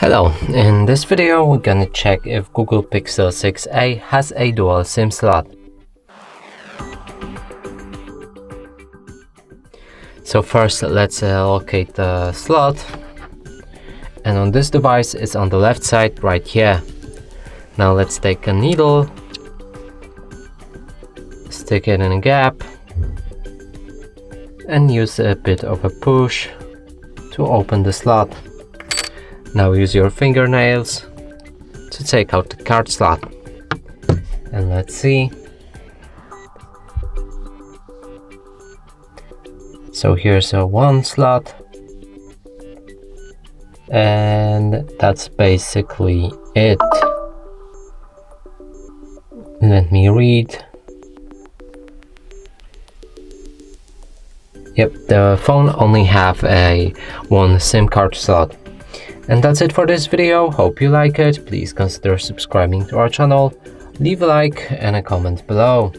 Hello, in this video we're gonna check if Google Pixel 6a has a dual SIM slot. So first let's locate the slot, and on this device it's on the left side right here. Now let's take a needle, stick it in a gap and use a bit of a push to open the slot. Now use your fingernails to take out the card slot. And let's see. So here's a one slot. And that's basically it. Let me read. Yep, the phone only have a one SIM card slot. And that's it for this video. Hope you like it. Please consider subscribing to our channel, leave a like and a comment below.